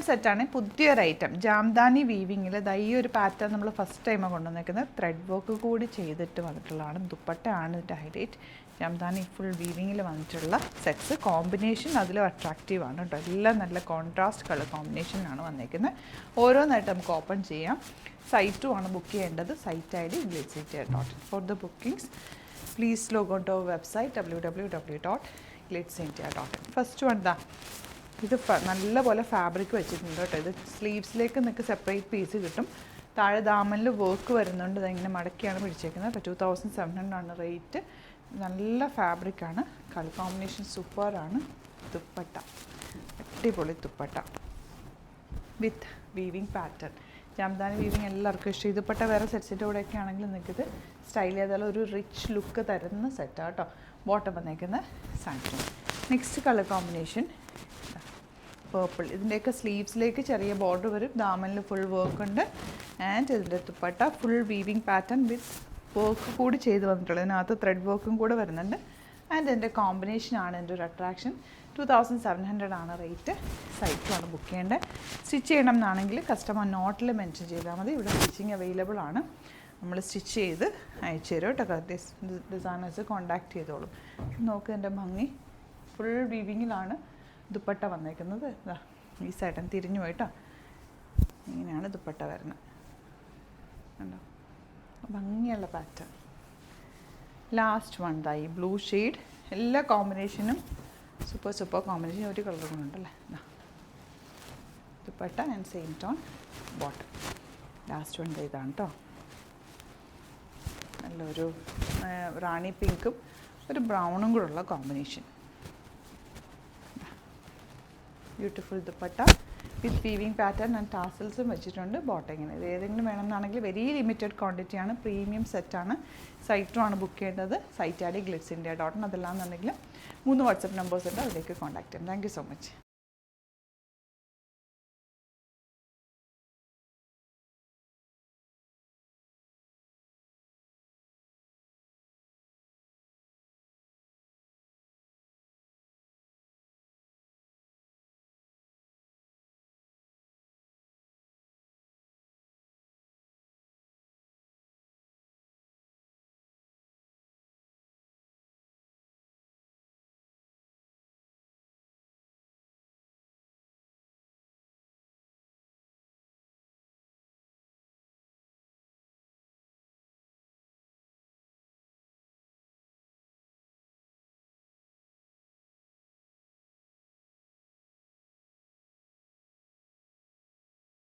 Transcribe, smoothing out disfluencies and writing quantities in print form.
സെറ്റാണ്, പുതിയൊരു ഐറ്റം. ജാംദാനി വീവിങ്ങിൽ ഈ ഒരു പാറ്റേൺ നമ്മൾ ഫസ്റ്റ് ടൈമാണ് കൊണ്ടുവന്നേക്കുന്നത്. ത്രെഡ് വർക്ക് കൂടി ചെയ്തിട്ട് വന്നിട്ടുള്ളതാണ്. ദുപ്പട്ടയാണ് ഇതിൻ്റെ ഹൈലൈറ്റ്. ജാംദാനി ഫുൾ വീവിങ്ങിൽ വന്നിട്ടുള്ള സെറ്റ്സ്. കോമ്പിനേഷൻ അതിലും അട്രാക്റ്റീവാണ് കേട്ടോ. എല്ലാം നല്ല കോൺട്രാസ്റ്റ് കളർ കോമ്പിനേഷനിലാണ് വന്നേക്കുന്നത്. ഓരോന്നായിട്ട് നമുക്ക് ഓപ്പൺ ചെയ്യാം. സൈറ്റും ആണ് ബുക്ക് ചെയ്യേണ്ടത്. Site I D glitzindia.in. For the bookings please log on to our website www.glitzindia.in. First one ദാ ഇത് നല്ലപോലെ ഫാബ്രിക് വെച്ചിട്ടുണ്ട് കേട്ടോ. ഇത് സ്ലീവ്സിലേക്ക് നിങ്ങൾക്ക് സെപ്പറേറ്റ് പീസ് കിട്ടും. താഴെ ദാമനിൽ വർക്ക് വരുന്നുണ്ട്. ഇതിങ്ങനെ മടക്കിയാണ് പിടിച്ചേക്കുന്നത്. അപ്പോൾ 2700 ആണ് റേറ്റ്. നല്ല ഫാബ്രിക്കാണ്. കളർ കോമ്പിനേഷൻ സൂപ്പറാണ്. ദുപ്പട്ട അടിപൊളി dupatta with weaving pattern. Jamdani weaving എല്ലാവർക്കും ഇഷ്ടം. ദുപ്പട്ട വേറെ സെറ്റ്സിൻ്റെ കൂടെയൊക്കെ ആണെങ്കിൽ നിങ്ങൾക്കിത് സ്റ്റൈൽ ചെയ്താൽ ഒരു റിച്ച് ലുക്ക് തരുന്ന സെറ്റാണ് കേട്ടോ. ബോട്ടം വന്നേക്കുന്ന santoon. Next colour combination purple. ഇതിൻ്റെയൊക്കെ സ്ലീവ്സിലേക്ക് ചെറിയ ബോർഡർ വരും. ദാമനിൽ ഫുൾ വർക്ക് ഉണ്ട്. ആൻഡ് ഇതിൻ്റെ ദുപ്പട്ട ഫുൾ വീവിങ് പാറ്റേൺ വിത്ത് വർക്ക് കൂടി ചെയ്ത് വന്നിട്ടുള്ളത്. ഇതിനകത്ത് ത്രെഡ് വർക്കും കൂടെ വരുന്നുണ്ട്. ആൻഡ് ഇതിൻ്റെ കോമ്പിനേഷനാണ് എൻ്റെ ഒരു അട്രാക്ഷൻ. 2700 ആണ് റേറ്റ്. സൈറ്റുമാണ് ബുക്ക് ചെയ്യേണ്ടത്. സ്റ്റിച്ച് ചെയ്യണം എന്നാണെങ്കിൽ കസ്റ്റമർ നോട്ടിൽ മെൻഷൻ ചെയ്താൽ മതി. ഇവിടെ സ്റ്റിച്ചിങ് അവൈലബിൾ ആണ്. നമ്മൾ സ്റ്റിച്ച് ചെയ്ത് അയച്ചു തരും കേട്ടോ. ഡിസൈനേഴ്സ് കോൺടാക്ട് ചെയ്തോളും. നോക്ക് എൻ്റെ ഭംഗി. ഫുൾ വീവിങ്ങിലാണ് ദുപ്പട്ട വന്നേക്കുന്നത്. ഈ സൈഡൻ തിരിഞ്ഞു പോയിട്ടോ. ഇങ്ങനെയാണ് ദുപ്പട്ട വരുന്നത്. കണ്ടോ, ഭംഗിയുള്ള പാറ്റേൺ. ലാസ്റ്റ് വൺ ഈ ബ്ലൂ ഷെയ്ഡ്. എല്ലാ കോമ്പിനേഷനും സൂപ്പർ കോമ്പിനേഷൻ. ഒരു കളറും ഉണ്ടല്ലേ. Dupatta and same tone bottom. Last one ഇതാണ് കേട്ടോ. നല്ലൊരു റാണി പിങ്കും ഒരു ബ്രൗണും കൂടെ ഉള്ള combination. Beautiful dupatta with weaving pattern and ടാസൽസും വെച്ചിട്ടുണ്ട്. ബോട്ടം ഇങ്ങനെ. ഇത് ഏതെങ്കിലും വേണമെന്നാണെങ്കിൽ വെരി ലിമിറ്റഡ് ക്വാണ്ടിറ്റിയാണ്. പ്രീമിയം സെറ്റാണ്. സൈറ്റും ആണ് ബുക്ക് ചെയ്യേണ്ടത്. Site I D glitzindia.in. അതെല്ലാമെന്നുണ്ടെങ്കിൽ 3 വാട്സപ്പ് നമ്പേഴ്സ് ഉണ്ട്. അതിലേക്ക് കോൺടാക്ട് ചെയ്യാം. Thank you so much.